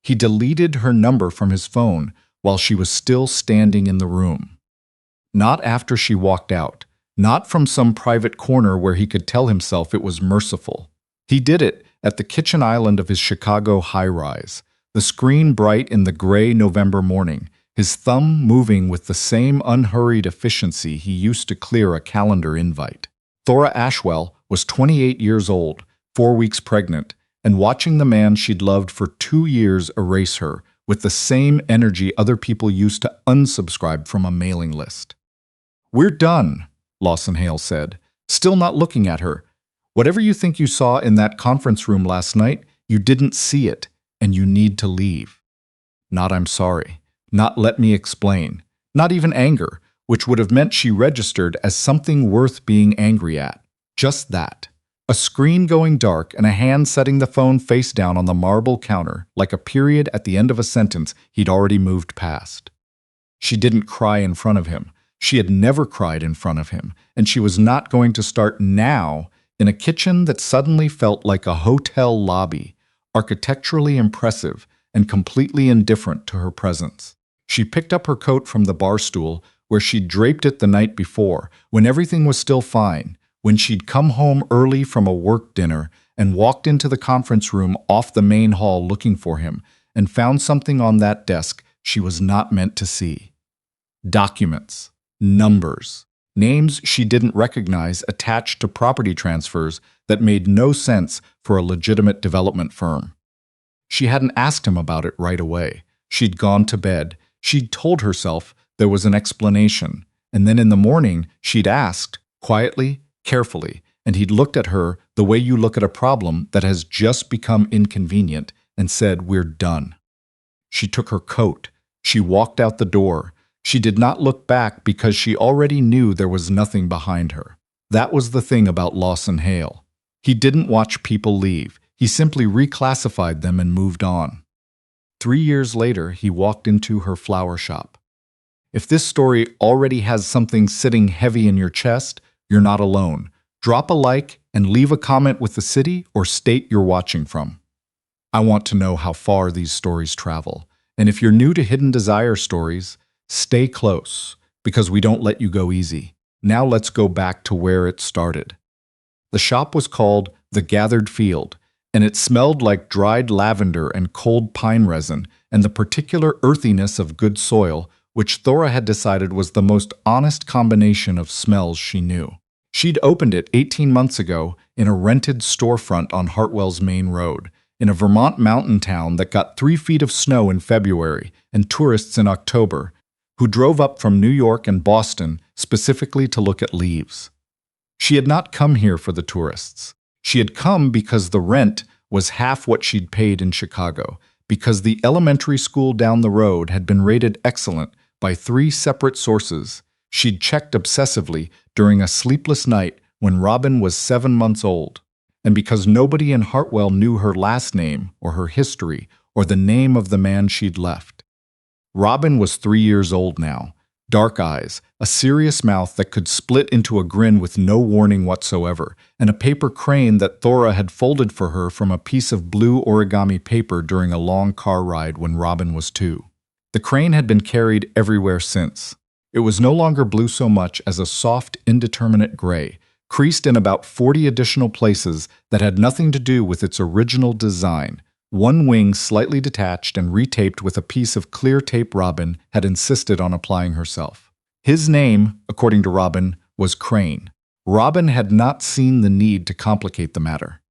He deleted her number from his phone while she was still standing in the room. Not after she walked out, not from some private corner where he could tell himself it was merciful. He did it at the kitchen island of his Chicago high-rise, the screen bright in the gray November morning, his thumb moving with the same unhurried efficiency he used to clear a calendar invite. Thora Ashwell was 28 years old, 4 weeks pregnant, and watching the man she'd loved for 2 years erase her with the same energy other people used to unsubscribe from a mailing list. "We're done," Lawson Hale said, still not looking at her. "Whatever you think you saw in that conference room last night, you didn't see it, and you need to leave." Not "I'm sorry," not "let me explain," not even anger, which would have meant she registered as something worth being angry at. Just that. A screen going dark and a hand setting the phone face down on the marble counter, like a period at the end of a sentence he'd already moved past. She didn't cry in front of him. She had never cried in front of him, and she was not going to start now in a kitchen that suddenly felt like a hotel lobby, architecturally impressive and completely indifferent to her presence. She picked up her coat from the bar stool where she'd draped it the night before, when everything was still fine, when she'd come home early from a work dinner and walked into the conference room off the main hall looking for him, and found something on that desk she was not meant to see. Documents, numbers, names she didn't recognize attached to property transfers that made no sense for a legitimate development firm. She hadn't asked him about it right away. She'd gone to bed. She'd told herself there was an explanation, and then in the morning she'd asked, quietly, carefully, and he'd looked at her the way you look at a problem that has just become inconvenient and said, "We're done." She took her coat. She walked out the door. She did not look back because she already knew there was nothing behind her. That was the thing about Lawson Hale. He didn't watch people leave. He simply reclassified them and moved on. 3 years later, he walked into her flower shop. If this story already has something sitting heavy in your chest, you're not alone. Drop a like and leave a comment with the city or state you're watching from. I want to know how far these stories travel. And if you're new to Hidden Desire stories, stay close, because we don't let you go easy. Now let's go back to where it started. The shop was called The Gathered Field, and it smelled like dried lavender and cold pine resin and the particular earthiness of good soil, which Thora had decided was the most honest combination of smells she knew. She'd opened it 18 months ago in a rented storefront on Hartwell's main road, in a Vermont mountain town that got 3 feet of snow in February and tourists in October, who drove up from New York and Boston specifically to look at leaves. She had not come here for the tourists. She had come because the rent was half what she'd paid in Chicago, because the elementary school down the road had been rated excellent by 3 separate sources she'd checked obsessively during a sleepless night when Robin was 7 months old, and because nobody in Hartwell knew her last name or her history or the name of the man she'd left. Robin was 3 years old now, dark eyes, a serious mouth that could split into a grin with no warning whatsoever, and a paper crane that Thora had folded for her from a piece of blue origami paper during a long car ride when Robin was 2. The crane had been carried everywhere since. It was no longer blue so much as a soft, indeterminate gray, creased in about 40 additional places that had nothing to do with its original design. One wing slightly detached and retaped with a piece of clear tape Robin had insisted on applying herself. His name, according to Robin, was Crane. Robin had not seen the need to complicate the matter.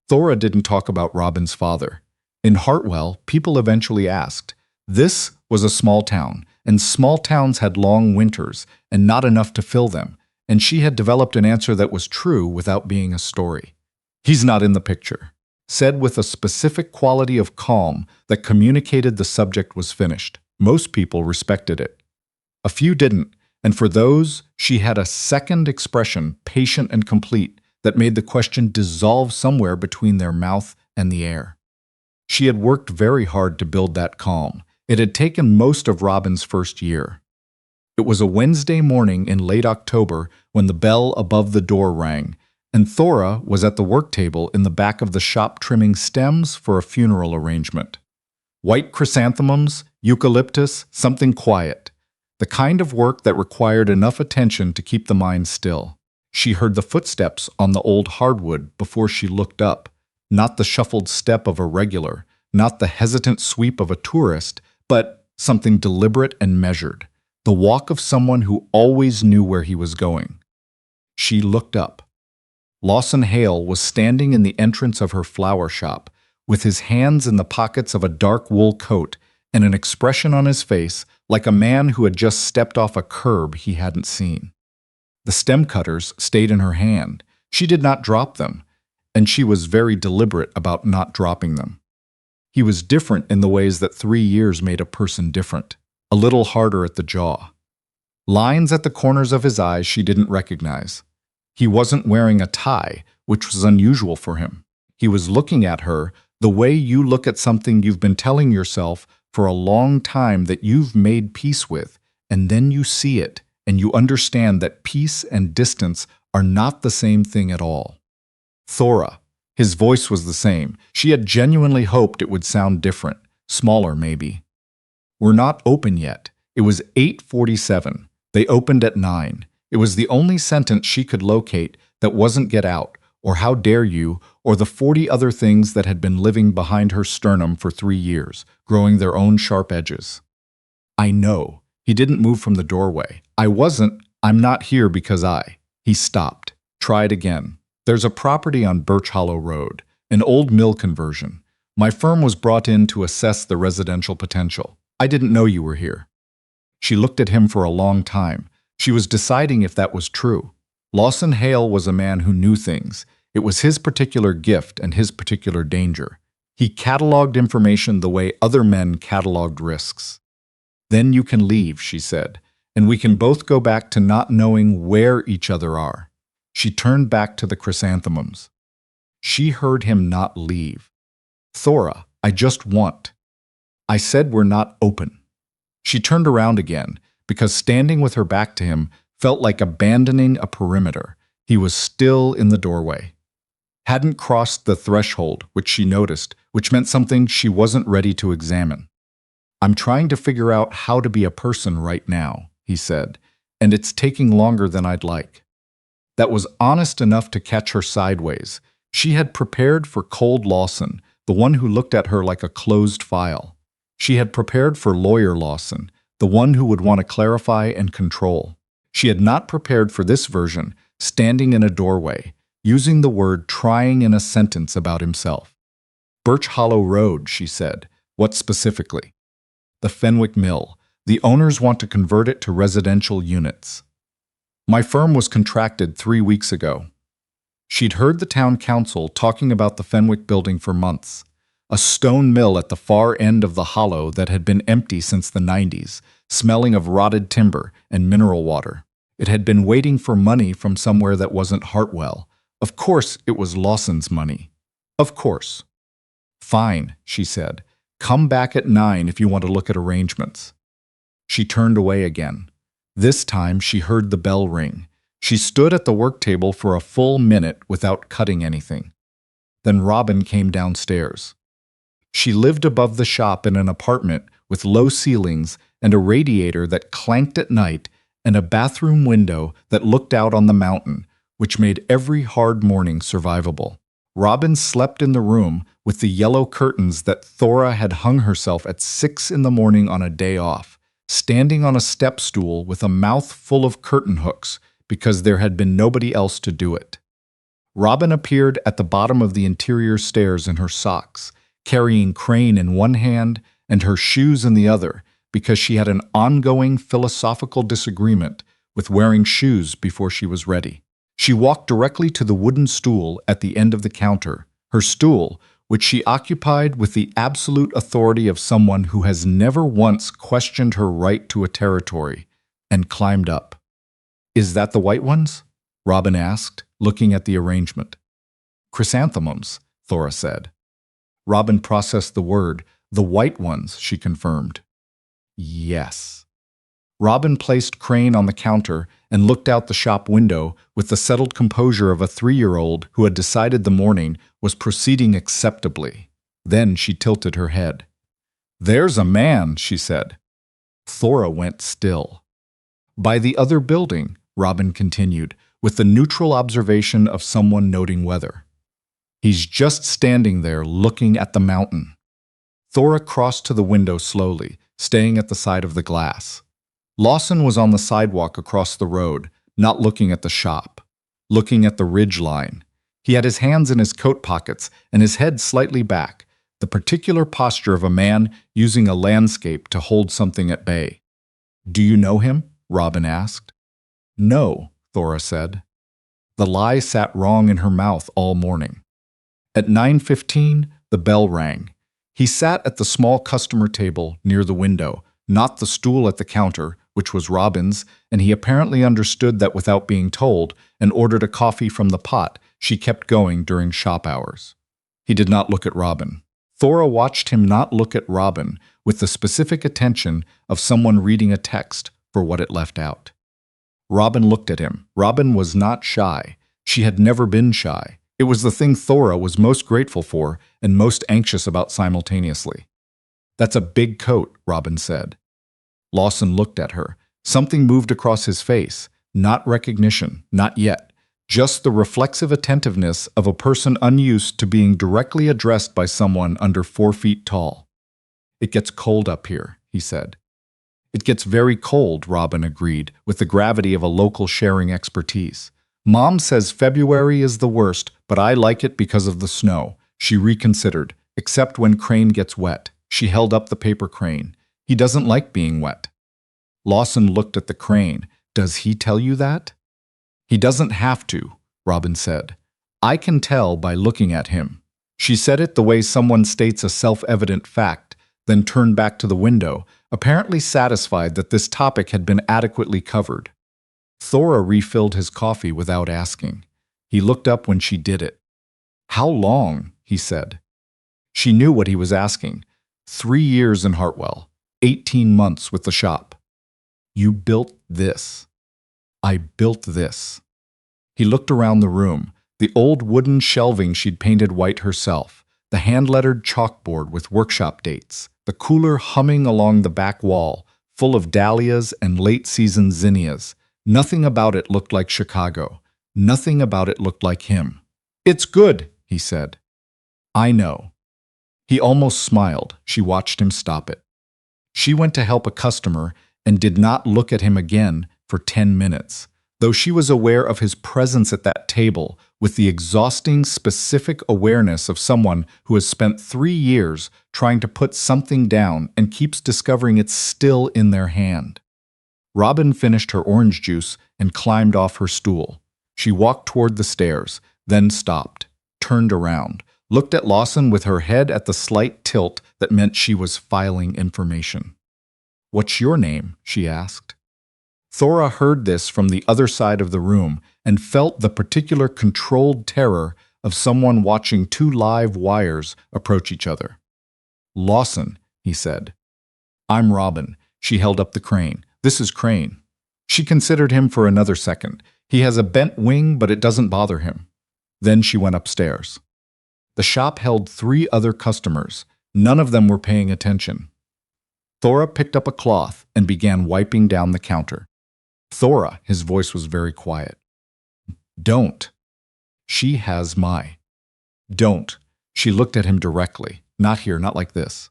Thora didn't talk about Robin's father. In Hartwell, people eventually asked. This was a small town, and small towns had long winters and not enough to fill them, and she had developed an answer that was true without being a story. "He's not in the picture," said with a specific quality of calm that communicated the subject was finished. Most people respected it. A few didn't, and for those, she had a second expression, patient and complete, that made the question dissolve somewhere between their mouth and the air. She had worked very hard to build that calm. It had taken most of Robin's first year. It was a Wednesday morning in late October when the bell above the door rang, and Thora was at the work table in the back of the shop trimming stems for a funeral arrangement. White chrysanthemums, eucalyptus, something quiet. The kind of work that required enough attention to keep the mind still. She heard the footsteps on the old hardwood before she looked up, not the shuffled step of a regular, not the hesitant sweep of a tourist, but something deliberate and measured, the walk of someone who always knew where he was going. She looked up. Lawson Hale was standing in the entrance of her flower shop, with his hands in the pockets of a dark wool coat and an expression on his face like a man who had just stepped off a curb he hadn't seen. The stem cutters stayed in her hand. She did not drop them, and she was very deliberate about not dropping them. He was different in the ways that 3 years made a person different, a little harder at the jaw. Lines at the corners of his eyes she didn't recognize. He wasn't wearing a tie, which was unusual for him. He was looking at her the way you look at something you've been telling yourself for a long time that you've made peace with, and then you see it, and you understand that peace and distance are not the same thing at all. Thora. His voice was the same. She had genuinely hoped it would sound different, smaller maybe. We're not open yet. It was 8:47. They opened at 9. It was the only sentence she could locate that wasn't "get out," or "how dare you," or the 40 other things that had been living behind her sternum for 3 years, growing their own sharp edges. I know. He didn't move from the doorway. I'm not here because He stopped. Tried again. There's a property on Birch Hollow Road, an old mill conversion. My firm was brought in to assess the residential potential. I didn't know you were here. She looked at him for a long time. She was deciding if that was true. Lawson Hale was a man who knew things. It was his particular gift and his particular danger. He cataloged information the way other men cataloged risks. Then you can leave, she said, and we can both go back to not knowing where each other are. She turned back to the chrysanthemums. She heard him not leave. Thora, I just want. I said we're not open. She turned around again, because standing with her back to him felt like abandoning a perimeter. He was still in the doorway. Hadn't crossed the threshold, which she noticed, which meant something she wasn't ready to examine. I'm trying to figure out how to be a person right now, he said, and it's taking longer than I'd like. That was honest enough to catch her sideways. She had prepared for cold Lawson, the one who looked at her like a closed file. She had prepared for lawyer Lawson, the one who would want to clarify and control. She had not prepared for this version, standing in a doorway, using the word trying in a sentence about himself. Birch Hollow Road, she said. What specifically? The Fenwick Mill. The owners want to convert it to residential units. My firm was contracted 3 weeks ago. She'd heard the town council talking about the Fenwick building for months. A stone mill at the far end of the hollow that had been empty since the 90s, smelling of rotted timber and mineral water. It had been waiting for money from somewhere that wasn't Hartwell. Of course it was Lawson's money. Of course. Fine, she said. Come back at 9 if you want to look at arrangements. She turned away again. This time she heard the bell ring. She stood at the work table for a full minute without cutting anything. Then Robin came downstairs. She lived above the shop in an apartment with low ceilings and a radiator that clanked at night and a bathroom window that looked out on the mountain, which made every hard morning survivable. Robin slept in the room with the yellow curtains that Thora had hung herself at 6 in the morning on a day off, standing on a step stool with a mouth full of curtain hooks because there had been nobody else to do it. Robin appeared at the bottom of the interior stairs in her socks, carrying Crane in one hand and her shoes in the other, because she had an ongoing philosophical disagreement with wearing shoes before she was ready. She walked directly to the wooden stool at the end of the counter, her stool, which she occupied with the absolute authority of someone who has never once questioned her right to a territory, and climbed up. Is that the white ones? Robin asked, looking at the arrangement. Chrysanthemums, Thora said. Robin processed the word. The white ones, she confirmed. Yes. Robin placed Crane on the counter and looked out the shop window with the settled composure of a 3-year-old who had decided the morning was proceeding acceptably. Then she tilted her head. "There's a man," she said. Thora went still. "By the other building," Robin continued, with the neutral observation of someone noting weather. "He's just standing there looking at the mountain." Thora crossed to the window slowly, staying at the side of the glass. Lawson was on the sidewalk across the road, not looking at the shop, looking at the ridge line. He had his hands in his coat pockets and his head slightly back, the particular posture of a man using a landscape to hold something at bay. "Do you know him?" Robin asked. "No," Thora said. The lie sat wrong in her mouth all morning. At 9:15, the bell rang. He sat at the small customer table near the window, not the stool at the counter, which was Robin's, and he apparently understood that without being told, and ordered a coffee from the pot she kept going during shop hours. He did not look at Robin. Thora watched him not look at Robin with the specific attention of someone reading a text for what it left out. Robin looked at him. Robin was not shy. She had never been shy. It was the thing Thora was most grateful for and most anxious about simultaneously. "That's a big coat," Robin said. Lawson looked at her. Something moved across his face. Not recognition, not yet. Just the reflexive attentiveness of a person unused to being directly addressed by someone under 4 feet tall. "It gets cold up here," he said. "It gets very cold," Robin agreed, with the gravity of a local sharing expertise. "Mom says February is the worst, but I like it because of the snow." She reconsidered. "Except when Crane gets wet." She held up the paper crane. "He doesn't like being wet." Lawson looked at the crane. "Does he tell you that?" "He doesn't have to," Robin said. "I can tell by looking at him." She said it the way someone states a self-evident fact, then turned back to the window, apparently satisfied that this topic had been adequately covered. Thora refilled his coffee without asking. He looked up when she did it. "How long?" he said. She knew what he was asking. 3 years in Hartwell, 18 months with the shop. "You built this." "I built this." He looked around the room, the old wooden shelving she'd painted white herself, the hand-lettered chalkboard with workshop dates, the cooler humming along the back wall, full of dahlias and late-season zinnias. Nothing about it looked like Chicago. Nothing about it looked like him. "It's good," he said. "I know." He almost smiled. She watched him stop it. She went to help a customer and did not look at him again for 10 minutes, though she was aware of his presence at that table with the exhausting, specific awareness of someone who has spent 3 years trying to put something down and keeps discovering it's still in their hand. Robin finished her orange juice and climbed off her stool. She walked toward the stairs, then stopped, turned around, looked at Lawson with her head at the slight tilt that meant she was filing information. "What's your name?" she asked. Thora heard this from the other side of the room and felt the particular controlled terror of someone watching 2 live wires approach each other. "Lawson," he said. "I'm Robin." She held up the crane. "This is Crane." She considered him for another second. He has a bent wing, but it doesn't bother him. Then she went upstairs. The shop held 3 other customers. None of them were paying attention. Thora picked up a cloth and began wiping down the counter. "Thora," his voice was very quiet. "Don't." "She has my." "Don't." She looked at him directly. "Not here, not like this."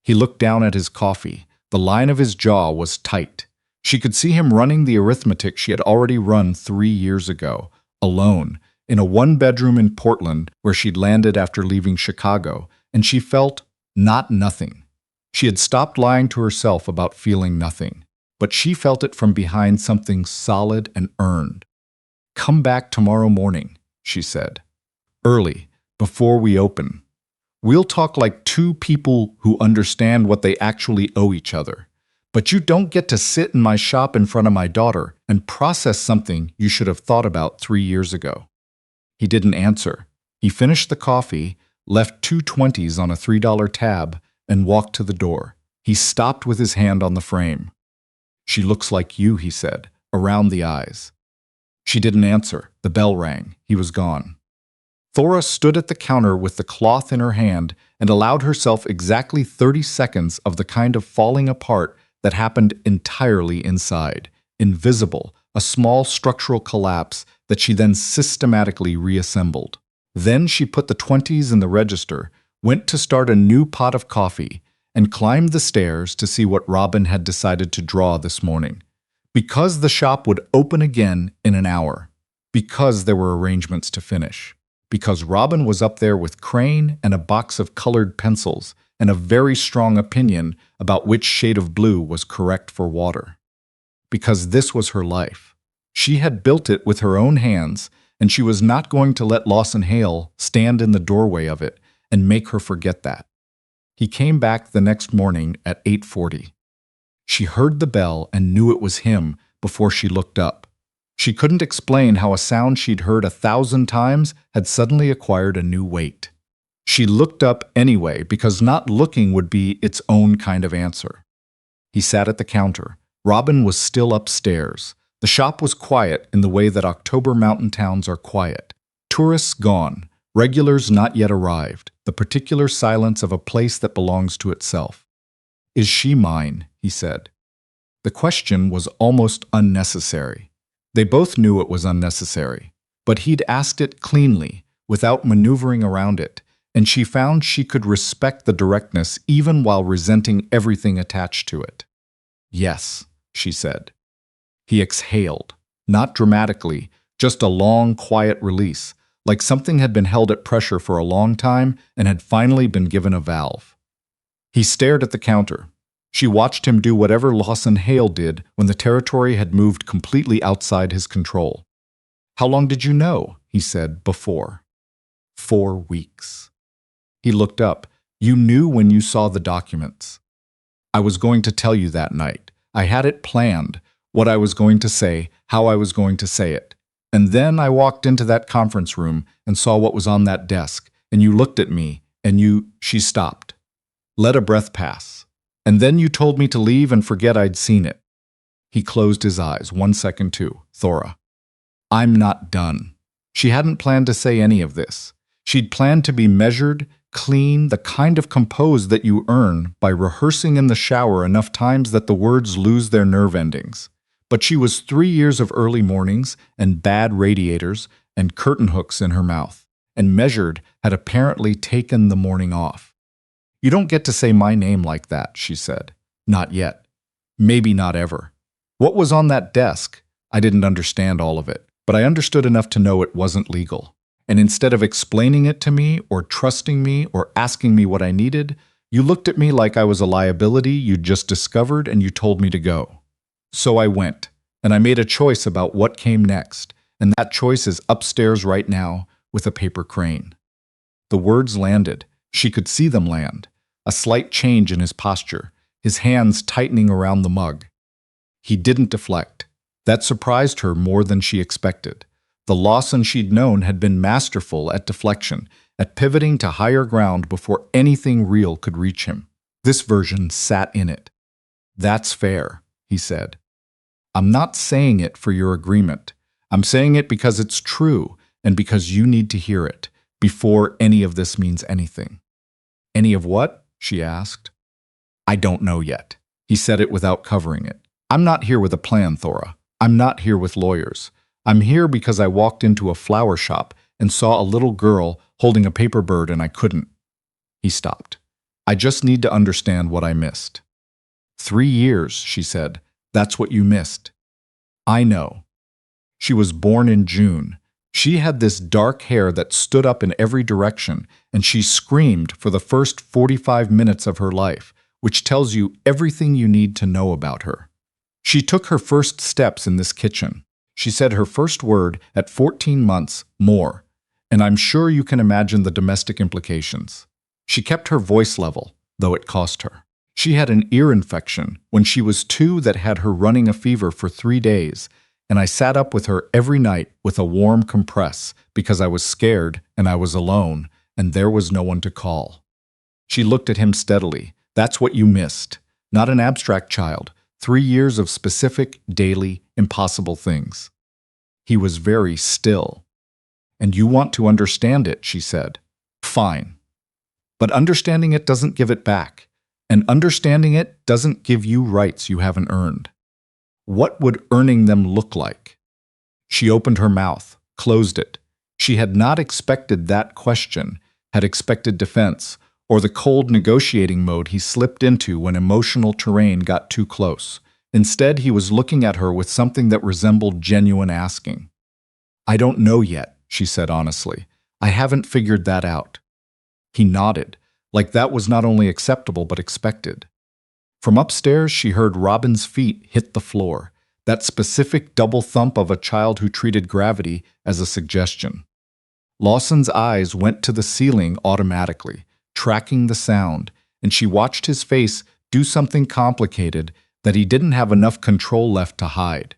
He looked down at his coffee. The line of his jaw was tight. She could see him running the arithmetic she had already run 3 years ago, alone, in a 1-bedroom in Portland where she'd landed after leaving Chicago, and she felt not nothing. She had stopped lying to herself about feeling nothing, but she felt it from behind something solid and earned. "Come back tomorrow morning," she said. "Early, before we open. We'll talk like 2 people who understand what they actually owe each other. But you don't get to sit in my shop in front of my daughter and process something you should have thought about 3 years ago." He didn't answer. He finished the coffee, left 2 20s on a $3 tab, and walked to the door. He stopped with his hand on the frame. "She looks like you," he said, around the eyes. She didn't answer. The bell rang. He was gone. Thora stood at the counter with the cloth in her hand and allowed herself exactly 30 seconds of the kind of falling apart that happened entirely inside, invisible, a small structural collapse that she then systematically reassembled. Then she put the 20s in the register, went to start a new pot of coffee, and climbed the stairs to see what Robin had decided to draw this morning. Because the shop would open again in an hour. Because there were arrangements to finish. Because Robin was up there with Crane and a box of colored pencils and a very strong opinion about which shade of blue was correct for water. Because this was her life. She had built it with her own hands, and she was not going to let Lawson Hale stand in the doorway of it and make her forget that. He came back the next morning at 8:40. She heard the bell and knew it was him before she looked up. She couldn't explain how a sound she'd heard 1,000 times had suddenly acquired a new weight. She looked up anyway because not looking would be its own kind of answer. He sat at the counter. Robin was still upstairs. The shop was quiet in the way that October mountain towns are quiet. Tourists gone, regulars not yet arrived, the particular silence of a place that belongs to itself. "Is she mine?" he said. The question was almost unnecessary. They both knew it was unnecessary, but he'd asked it cleanly, without maneuvering around it, and she found she could respect the directness even while resenting everything attached to it. "Yes," she said. He exhaled, not dramatically, just a long, quiet release, like something had been held at pressure for a long time and had finally been given a valve. He stared at the counter. She watched him do whatever Lawson Hale did when the territory had moved completely outside his control. "How long did you know?" he said, before. 4 weeks. He looked up. "You knew when you saw the documents." "I was going to tell you that night. I had it planned, what I was going to say, how I was going to say it. And then I walked into that conference room and saw what was on that desk, and you looked at me, and you—" She stopped. Let a breath pass. "And then you told me to leave and forget I'd seen it." He closed his eyes. 1 second too. "Thora, I'm not done." She hadn't planned to say any of this. She'd planned to be measured, clean, the kind of composed that you earn by rehearsing in the shower enough times that the words lose their nerve endings. But she was 3 years of early mornings and bad radiators and curtain hooks in her mouth, and measured had apparently taken the morning off. "You don't get to say my name like that," she said. "Not yet. Maybe not ever. What was on that desk? I didn't understand all of it, but I understood enough to know it wasn't legal. And instead of explaining it to me or trusting me or asking me what I needed, you looked at me like I was a liability you'd just discovered and you told me to go. So I went, and I made a choice about what came next, and that choice is upstairs right now with a paper crane." The words landed. She could see them land. A slight change in his posture, his hands tightening around the mug. He didn't deflect. That surprised her more than she expected. The Lawson she'd known had been masterful at deflection, at pivoting to higher ground before anything real could reach him. This version sat in it. "That's fair," he said. "I'm not saying it for your agreement. I'm saying it because it's true and because you need to hear it, before any of this means anything." "Any of what?" she asked. "I don't know yet." He said it without covering it. "I'm not here with a plan, Thora. I'm not here with lawyers. I'm here because I walked into a flower shop and saw a little girl holding a paper bird and I couldn't." He stopped. "I just need to understand what I missed." 3 years, she said. "That's what you missed." "I know." She was born in June. She had this dark hair that stood up in every direction, and she screamed for the first 45 minutes of her life, which tells you everything you need to know about her. She took her first steps in this kitchen. She said her first word at 14 months, more, and I'm sure you can imagine the domestic implications. She kept her voice level, though it cost her. She had an ear infection when she was 2 that had her running a fever for 3 days, and I sat up with her every night with a warm compress because I was scared and I was alone, and there was no one to call. She looked at him steadily. "That's what you missed. Not an abstract child. 3 years of specific, daily, impossible things." He was very still. "And you want to understand it," she said. "Fine. But understanding it doesn't give it back. And understanding it doesn't give you rights you haven't earned. What would earning them look like? She opened her mouth, closed it. She had not expected that question, had expected defense, or the cold negotiating mode he slipped into when emotional terrain got too close. Instead, he was looking at her with something that resembled genuine asking. "I don't know yet," she said honestly. "I haven't figured that out." He nodded, like that was not only acceptable but expected. From upstairs, she heard Robin's feet hit the floor, that specific double thump of a child who treated gravity as a suggestion. Lawson's eyes went to the ceiling automatically, tracking the sound, and she watched his face do something complicated that he didn't have enough control left to hide.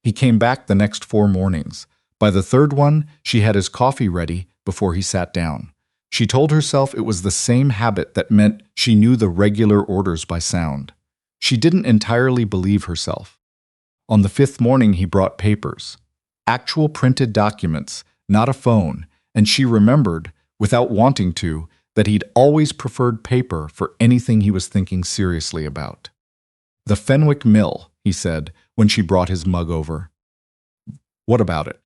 He came back the next 4 mornings. By the third one, she had his coffee ready before he sat down. She told herself it was the same habit that meant she knew the regular orders by sound. She didn't entirely believe herself. On the 5th morning, he brought papers. Actual printed documents, not a phone, and she remembered, without wanting to, that he'd always preferred paper for anything he was thinking seriously about. "The Fenwick Mill," he said, when she brought his mug over. "What about it?"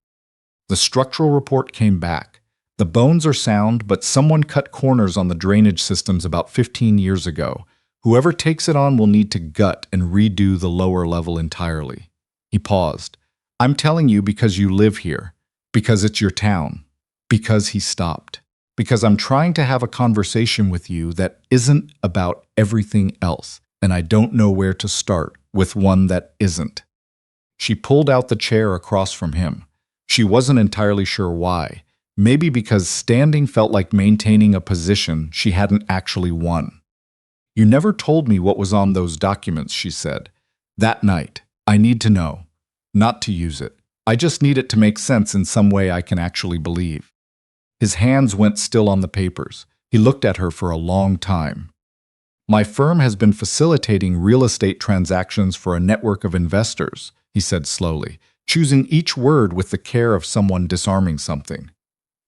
The structural report came back. "The bones are sound, but someone cut corners on the drainage systems about 15 years ago. Whoever takes it on will need to gut and redo the lower level entirely." He paused. "I'm telling you because you live here, because it's your town, because," he stopped, "because I'm trying to have a conversation with you that isn't about everything else, and I don't know where to start with one that isn't." She pulled out the chair across from him. She wasn't entirely sure why. Maybe because standing felt like maintaining a position she hadn't actually won. "You never told me what was on those documents," she said. "That night. I need to know. Not to use it. I just need it to make sense in some way I can actually believe." His hands went still on the papers. He looked at her for a long time. "My firm has been facilitating real estate transactions for a network of investors," he said slowly, choosing each word with the care of someone disarming something.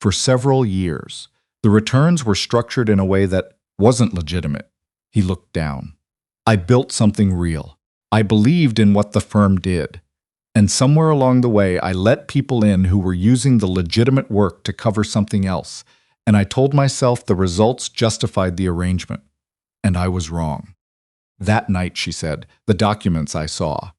"For several years. The returns were structured in a way that wasn't legitimate." He looked down. "I built something real. I believed in what the firm did. And somewhere along the way, I let people in who were using the legitimate work to cover something else, and I told myself the results justified the arrangement. And I was wrong. That night," she said, "the documents I saw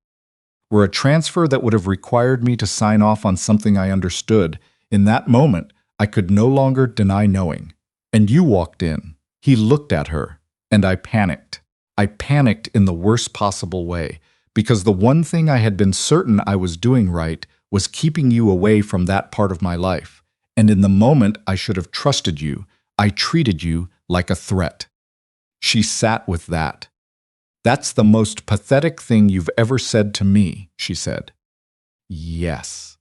were a transfer that would have required me to sign off on something I understood. In that moment, I could no longer deny knowing. And you walked in." He looked at her, and I panicked. I panicked in the worst possible way, because the one thing I had been certain I was doing right was keeping you away from that part of my life. And in the moment I should have trusted you, I treated you like a threat. She sat with that. "That's the most pathetic thing you've ever said to me," she said. "Yes.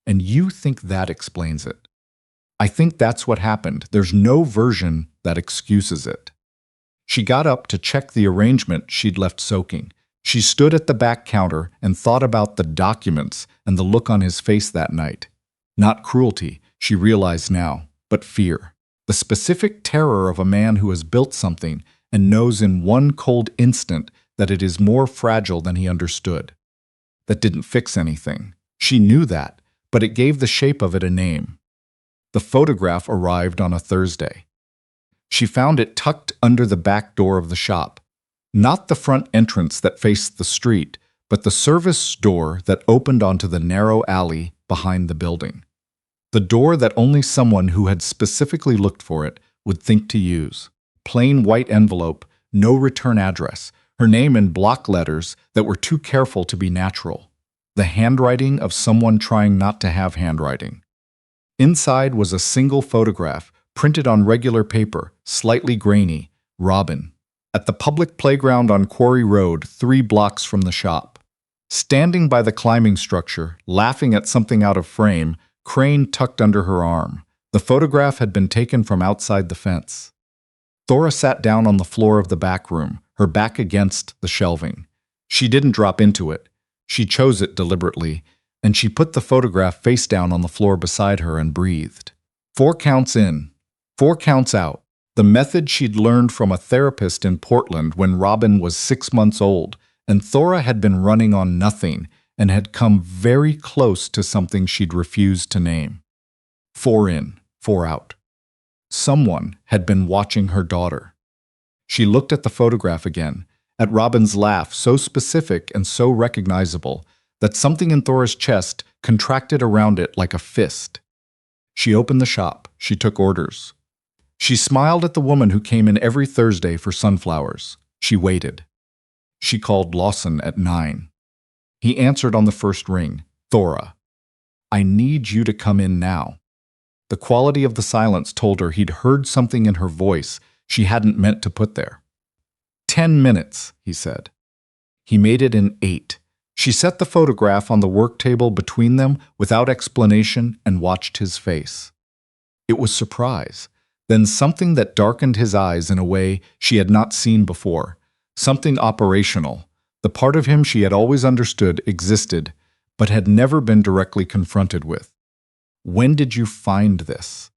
And you think that explains it?" "I think that's what happened. There's no version that excuses it." She got up to check the arrangement she'd left soaking. She stood at the back counter and thought about the documents and the look on his face that night. Not cruelty, she realized now, but fear. The specific terror of a man who has built something and knows in one cold instant that it is more fragile than he understood. That didn't fix anything. She knew that, but it gave the shape of it a name. The photograph arrived on a Thursday. She found it tucked under the back door of the shop. Not the front entrance that faced the street, but the service door that opened onto the narrow alley behind the building. The door that only someone who had specifically looked for it would think to use. Plain white envelope, no return address, her name in block letters that were too careful to be natural. The handwriting of someone trying not to have handwriting. Inside was a single photograph, printed on regular paper, slightly grainy, Robin. At the public playground on Quarry Road, 3 blocks from the shop. Standing by the climbing structure, laughing at something out of frame, Crane tucked under her arm. The photograph had been taken from outside the fence. Thora sat down on the floor of the back room, her back against the shelving. She didn't drop into it. She chose it deliberately, and she put the photograph face down on the floor beside her and breathed. 4 counts in, 4 counts out. The method she'd learned from a therapist in Portland when Robin was 6 months old, and Thora had been running on nothing and had come very close to something she'd refused to name. 4 in, 4 out. Someone had been watching her daughter. She looked at the photograph again, at Robin's laugh, so specific and so recognizable that something in Thora's chest contracted around it like a fist. She opened the shop. She took orders. She smiled at the woman who came in every Thursday for sunflowers. She waited. She called Lawson at 9. He answered on the first ring. "Thora, I need you to come in now." The quality of the silence told her he'd heard something in her voice she hadn't meant to put there. 10 minutes, he said. He made it in 8. She set the photograph on the work table between them without explanation and watched his face. It was surprise, then something that darkened his eyes in a way she had not seen before, something operational, the part of him she had always understood existed, but had never been directly confronted with. "When did you find this?"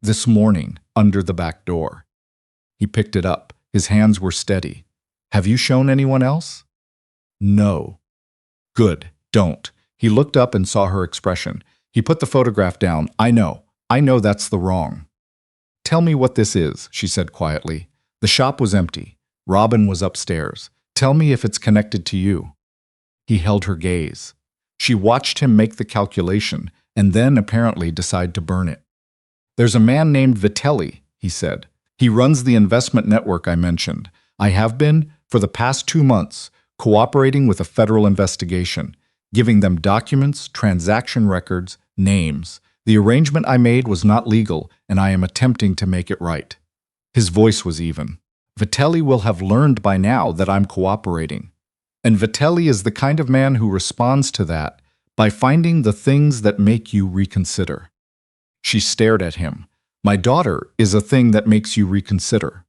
"This morning, under the back door." He picked it up. His hands were steady. "Have you shown anyone else?" "No." "Good, don't." He looked up and saw her expression. He put the photograph down. I know that's the wrong." "Tell me what this is," she said quietly. The shop was empty. Robin was upstairs. "Tell me if it's connected to you." He held her gaze. She watched him make the calculation and then apparently decide to burn it. "There's a man named Vitelli," he said. "He runs the investment network I mentioned. I have been, for the past 2 months, cooperating with a federal investigation, giving them documents, transaction records, names. The arrangement I made was not legal, and I am attempting to make it right." His voice was even. "Vitelli will have learned by now that I'm cooperating. And Vitelli is the kind of man who responds to that by finding the things that make you reconsider." She stared at him. "My daughter is a thing that makes you reconsider."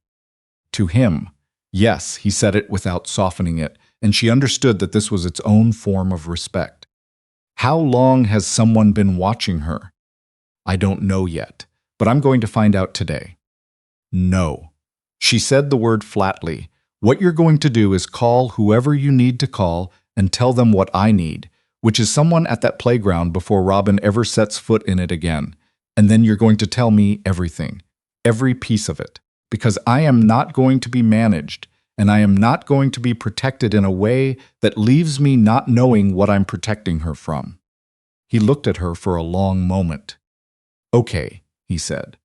To him, yes, he said it without softening it, and she understood that this was its own form of respect. "How long has someone been watching her?" "I don't know yet, but I'm going to find out today." "No." She said the word flatly. "What you're going to do is call whoever you need to call and tell them what I need, which is someone at that playground before Robin ever sets foot in it again. And then you're going to tell me everything, every piece of it, because I am not going to be managed, and I am not going to be protected in a way that leaves me not knowing what I'm protecting her from." He looked at her for a long moment. "Okay," he said.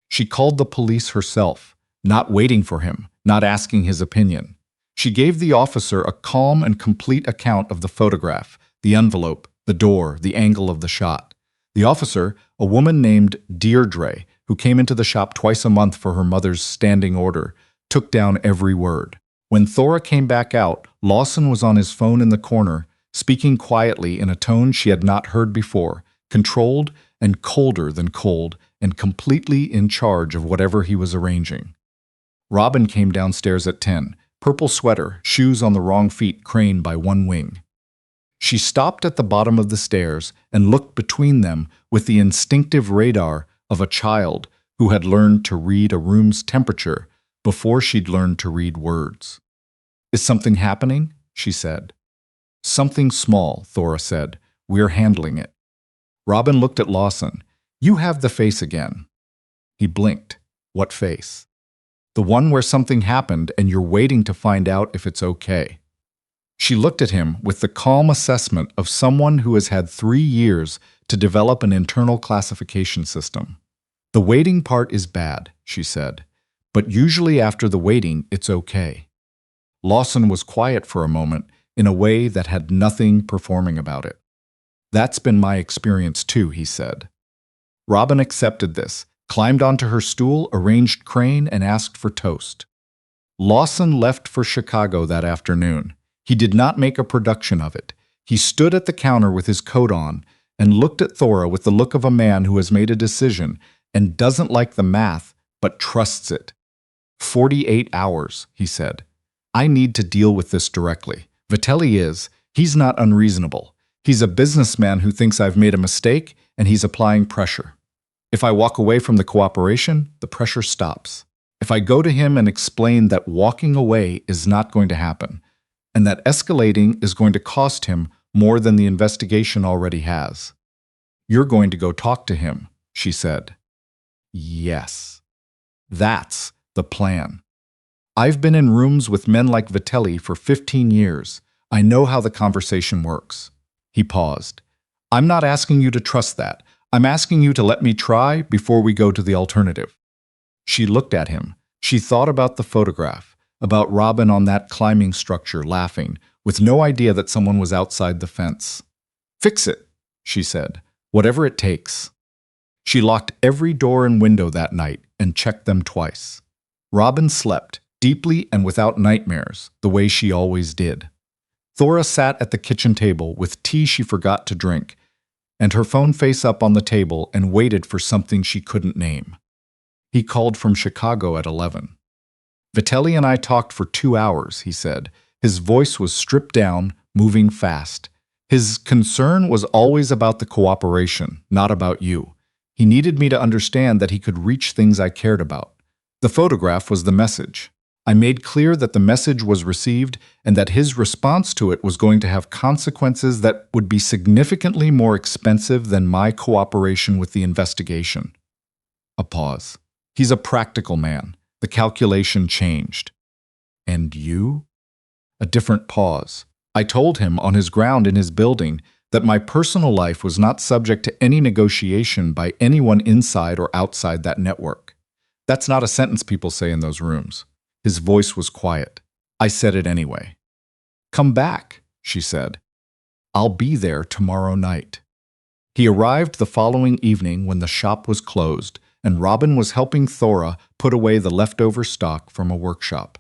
She called the police herself, not waiting for him, not asking his opinion. She gave the officer a calm and complete account of the photograph, the envelope, the door, the angle of the shot. The officer, a woman named Deirdre, who came into the shop twice a month for her mother's standing order, took down every word. When Thora came back out, Lawson was on his phone in the corner, speaking quietly in a tone she had not heard before, controlled and colder than cold, and completely in charge of whatever he was arranging. Robin came downstairs at 10, purple sweater, shoes on the wrong feet craned by one wing. She stopped at the bottom of the stairs and looked between them with the instinctive radar of a child who had learned to read a room's temperature before she'd learned to read words. "Is something happening?" she said. "Something small," Thora said. "We're handling it." Robin looked at Lawson. "You have the face again." He blinked. "What face?" "The one where something happened and you're waiting to find out if it's okay." She looked at him with the calm assessment of someone who has had 3 years to develop an internal classification system. "The waiting part is bad," she said, "but usually after the waiting, it's okay." Lawson was quiet for a moment in a way that had nothing performing about it. "That's been my experience too," he said. Robin accepted this, climbed onto her stool, arranged crane, and asked for toast. Lawson left for Chicago that afternoon. He did not make a production of it. He stood at the counter with his coat on and looked at Thora with the look of a man who has made a decision and doesn't like the math, but trusts it. 48 hours, he said. "I need to deal with this directly. He's not unreasonable. He's a businessman who thinks I've made a mistake, and he's applying pressure. If I walk away from the cooperation, the pressure stops. If I go to him and explain that walking away is not going to happen, and that escalating is going to cost him more than the investigation already has. You're going to go talk to him, she said. Yes. That's the plan. I've been in rooms with men like Vitelli for 15 years. I know how the conversation works. He paused. I'm not asking you to trust that. I'm asking you to let me try before we go to the alternative. She looked at him. She thought about the photograph, about Robin on that climbing structure laughing, with no idea that someone was outside the fence. Fix it, she said, whatever it takes. She locked every door and window that night and checked them twice. Robin slept, deeply and without nightmares, the way she always did. Thora sat at the kitchen table with tea she forgot to drink, and her phone face up on the table and waited for something she couldn't name. He called from Chicago at 11. Vitelli and I talked for 2 hours, he said. His voice was stripped down, moving fast. His concern was always about the cooperation, not about you. He needed me to understand that he could reach things I cared about. The photograph was the message. I made clear that the message was received and that his response to it was going to have consequences that would be significantly more expensive than my cooperation with the investigation. A pause. He's a practical man. The calculation changed. And you? A different pause. I told him on his ground in his building that my personal life was not subject to any negotiation by anyone inside or outside that network. That's not a sentence people say in those rooms. His voice was quiet. I said it anyway. Come back, she said. I'll be there tomorrow night. He arrived the following evening when the shop was closed, and Robin was helping Thora put away the leftover stock from a workshop.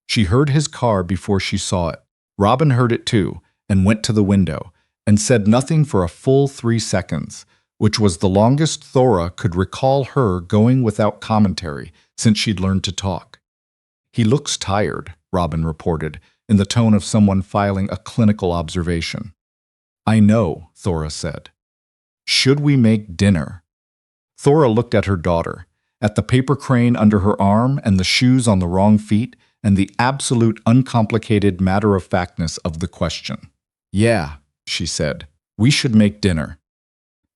She heard his car before she saw it. Robin heard it too, and went to the window, and said nothing for a full 3 seconds, which was the longest Thora could recall her going without commentary since she'd learned to talk. He looks tired, Robin reported, in the tone of someone filing a clinical observation. I know, Thora said. Should we make dinner? Thora looked at her daughter, at the paper crane under her arm and the shoes on the wrong feet, and the absolute uncomplicated matter-of-factness of the question. Yeah, she said, we should make dinner.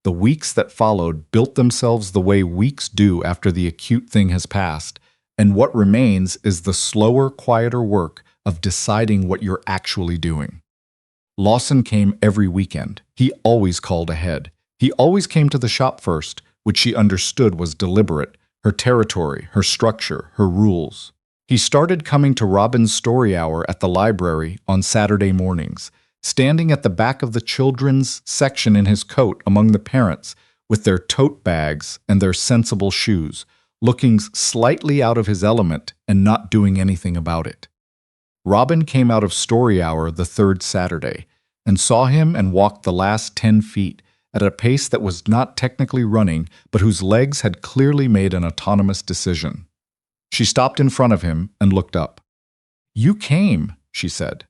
The weeks that followed built themselves the way weeks do after the acute thing has passed, and what remains is the slower, quieter work of deciding what you're actually doing. Lawson came every weekend. He always called ahead. He always came to the shop first, which she understood was deliberate, her territory, her structure, her rules. He started coming to Robin's story hour at the library on Saturday mornings, standing at the back of the children's section in his coat among the parents with their tote bags and their sensible shoes, looking slightly out of his element and not doing anything about it. Robin came out of story hour the third Saturday and saw him and walked the last 10 feet at a pace that was not technically running, but whose legs had clearly made an autonomous decision. She stopped in front of him and looked up. You came, she said.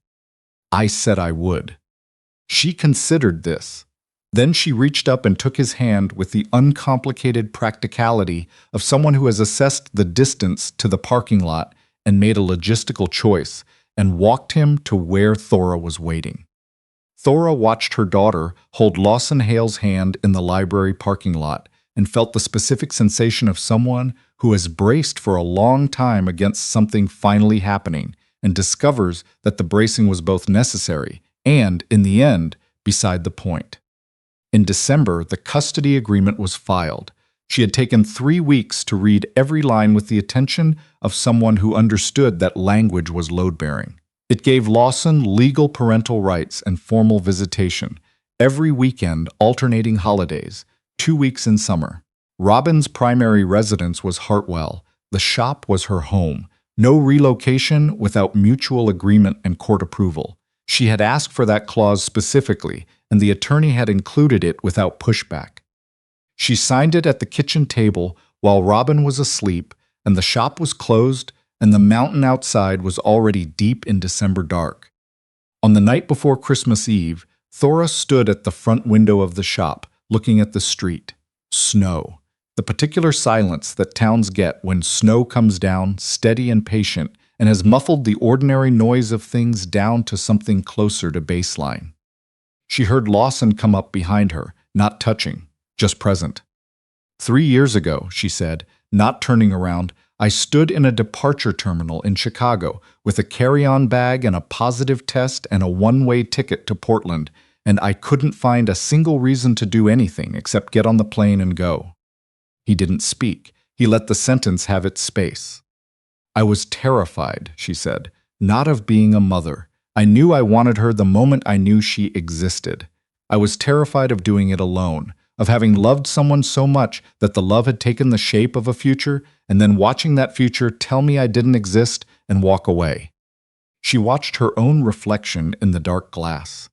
I said I would. She considered this. Then she reached up and took his hand with the uncomplicated practicality of someone who has assessed the distance to the parking lot and made a logistical choice, and walked him to where Thora was waiting. Thora watched her daughter hold Lawson Hale's hand in the library parking lot and felt the specific sensation of someone who has braced for a long time against something finally happening and discovers that the bracing was both necessary and, in the end, beside the point. In December, the custody agreement was filed. She had taken 3 weeks to read every line with the attention of someone who understood that language was load-bearing. It gave Lawson legal parental rights and formal visitation, every weekend alternating holidays, 2 weeks in summer. Robin's primary residence was Hartwell. The shop was her home. No relocation without mutual agreement and court approval. She had asked for that clause specifically, and the attorney had included it without pushback. She signed it at the kitchen table while Robin was asleep, and the shop was closed, and the mountain outside was already deep in December dark. On the night before Christmas Eve, Thora stood at the front window of the shop, looking at the street. Snow. The particular silence that towns get when snow comes down, steady and patient, and has muffled the ordinary noise of things down to something closer to baseline. She heard Lawson come up behind her, not touching, just present. 3 years ago, she said, not turning around, I stood in a departure terminal in Chicago with a carry-on bag and a positive test and a one-way ticket to Portland, and I couldn't find a single reason to do anything except get on the plane and go. He didn't speak. He let the sentence have its space. I was terrified, she said, not of being a mother. I knew I wanted her the moment I knew she existed. I was terrified of doing it alone, of having loved someone so much that the love had taken the shape of a future, and then watching that future tell me I didn't exist and walk away. She watched her own reflection in the dark glass.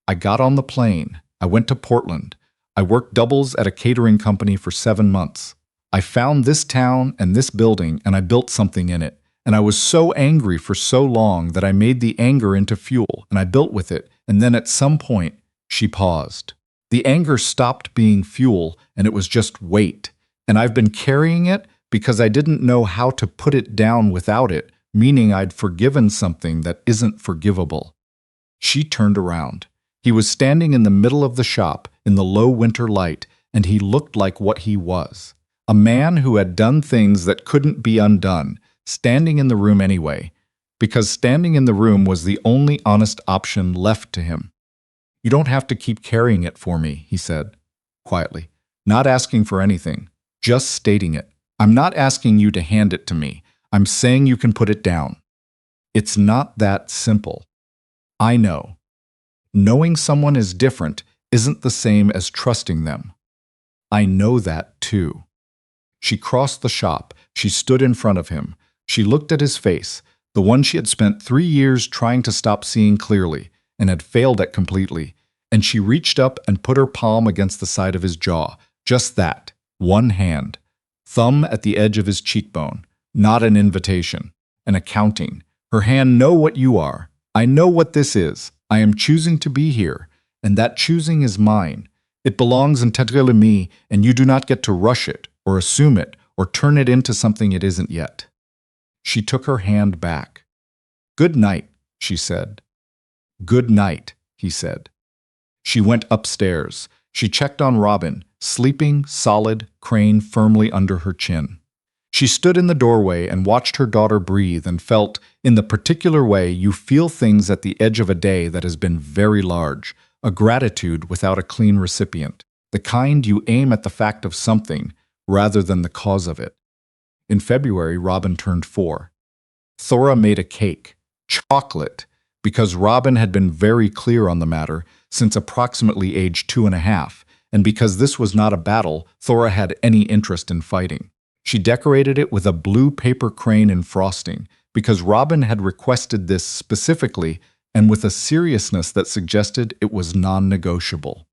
I got on the plane. I went to Portland. I worked doubles at a catering company for 7 months. I found this town and this building, and I built something in it. And I was so angry for so long that I made the anger into fuel, and I built with it, and then at some point, she paused. The anger stopped being fuel, and it was just weight. And I've been carrying it because I didn't know how to put it down without it, meaning I'd forgiven something that isn't forgivable. She turned around. He was standing in the middle of the shop, in the low winter light, and he looked like what he was. A man who had done things that couldn't be undone, standing in the room anyway, because standing in the room was the only honest option left to him. You don't have to keep carrying it for me, he said, quietly, not asking for anything, just stating it. I'm not asking you to hand it to me. I'm saying you can put it down. It's not that simple. I know. Knowing someone is different isn't the same as trusting them. I know that too. She crossed the shop. She stood in front of him. She looked at his face, the one she had spent 3 years trying to stop seeing clearly and had failed at completely, and she reached up and put her palm against the side of his jaw, just that, one hand, thumb at the edge of his cheekbone, not an invitation, an accounting. Her hand, know what you are. I know what this is. I am choosing to be here, and that choosing is mine. It belongs intégré à me, and you do not get to rush it, or assume it, or turn it into something it isn't yet. She took her hand back. Good night, she said. Good night, he said. She went upstairs. She checked on Robin, sleeping, solid, crane firmly under her chin. She stood in the doorway and watched her daughter breathe and felt, in the particular way you feel things at the edge of a day that has been very large, a gratitude without a clean recipient, the kind you aim at the fact of something rather than the cause of it. In February, Robin turned 4. Thora made a cake, chocolate, because Robin had been very clear on the matter since approximately age 2.5, and because this was not a battle Thora had any interest in fighting. She decorated it with a blue paper crane and frosting, because Robin had requested this specifically and with a seriousness that suggested it was non-negotiable.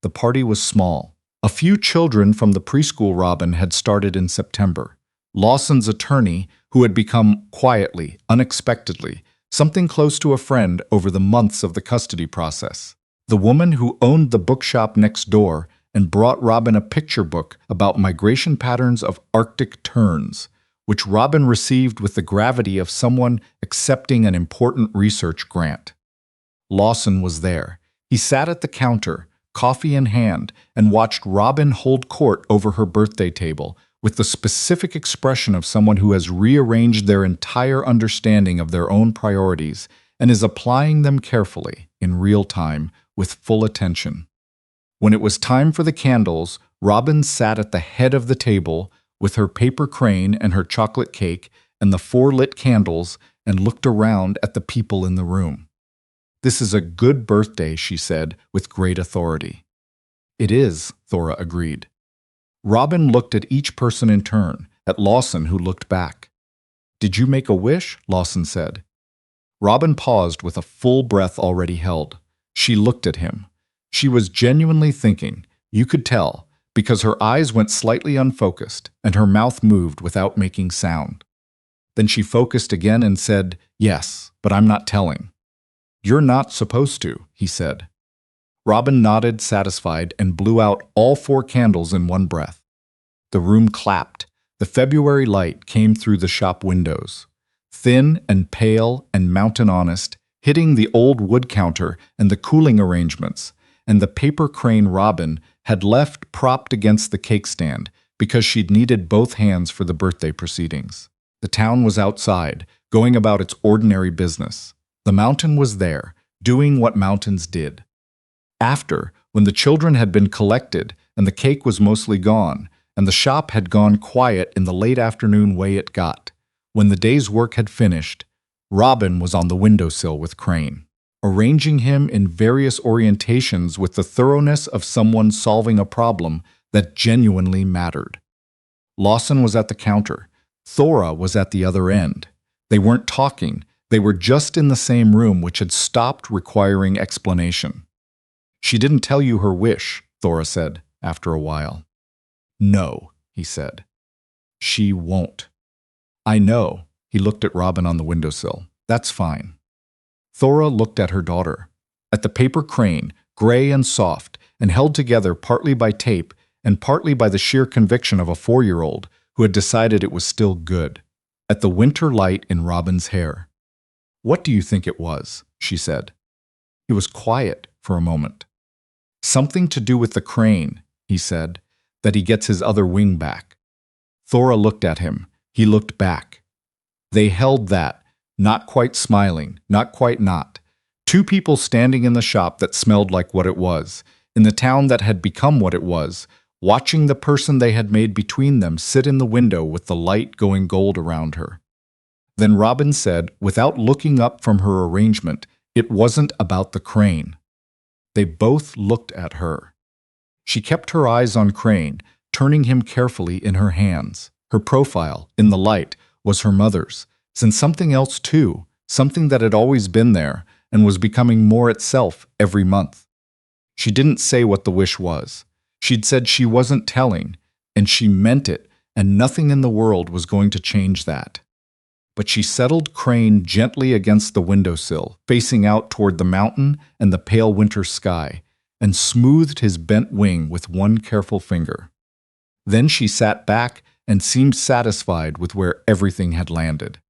The party was small. A few children from the preschool Robin had started in September. Lawson's attorney, who had become quietly, unexpectedly, something close to a friend over the months of the custody process. The woman who owned the bookshop next door and brought Robin a picture book about migration patterns of Arctic terns, which Robin received with the gravity of someone accepting an important research grant. Lawson was there. He sat at the counter, coffee in hand, and watched Robin hold court over her birthday table with the specific expression of someone who has rearranged their entire understanding of their own priorities and is applying them carefully, in real time, with full attention. When it was time for the candles, Robin sat at the head of the table with her paper crane and her chocolate cake and the 4 lit candles and looked around at the people in the room. This is a good birthday, she said with great authority. It is, Thora agreed. Robin looked at each person in turn, at Lawson, who looked back. Did you make a wish? Lawson said. Robin paused with a full breath already held. She looked at him. She was genuinely thinking, you could tell, because her eyes went slightly unfocused and her mouth moved without making sound. Then she focused again and said, yes, but I'm not telling. You're not supposed to, he said. Robin nodded, satisfied, and blew out all 4 candles in one breath. The room clapped. The February light came through the shop windows, thin and pale and mountain honest, hitting the old wood counter and the cooling arrangements, and the paper crane Robin had left propped against the cake stand because she'd needed both hands for the birthday proceedings. The town was outside, going about its ordinary business. The mountain was there, doing what mountains did. After, when the children had been collected and the cake was mostly gone, and the shop had gone quiet in the late afternoon way it got, when the day's work had finished, Robin was on the windowsill with Crane, arranging him in various orientations with the thoroughness of someone solving a problem that genuinely mattered. Lawson was at the counter. Thora was at the other end. They weren't talking. They were just in the same room, which had stopped requiring explanation. "She didn't tell you her wish," Thora said, after a while. "No," he said. "She won't." "I know." He looked at Robin on the windowsill. "That's fine." Thora looked at her daughter, at the paper crane, gray and soft, and held together partly by tape and partly by the sheer conviction of a 4-year-old who had decided it was still good, at the winter light in Robin's hair. "What do you think it was?" she said. He was quiet for a moment. "Something to do with the crane," he said, "that he gets his other wing back." Thora looked at him. He looked back. They held that, not quite smiling, not quite not. Two people standing in the shop that smelled like what it was, in the town that had become what it was, watching the person they had made between them sit in the window with the light going gold around her. Then Robin said, without looking up from her arrangement, it wasn't about the crane. They both looked at her. She kept her eyes on Crane, turning him carefully in her hands. Her profile, in the light, was her mother's, since something else too, something that had always been there and was becoming more itself every month. She didn't say what the wish was. She'd said she wasn't telling, and she meant it, and nothing in the world was going to change that. But she settled Crane gently against the windowsill, facing out toward the mountain and the pale winter sky, and smoothed his bent wing with one careful finger. Then she sat back and seemed satisfied with where everything had landed.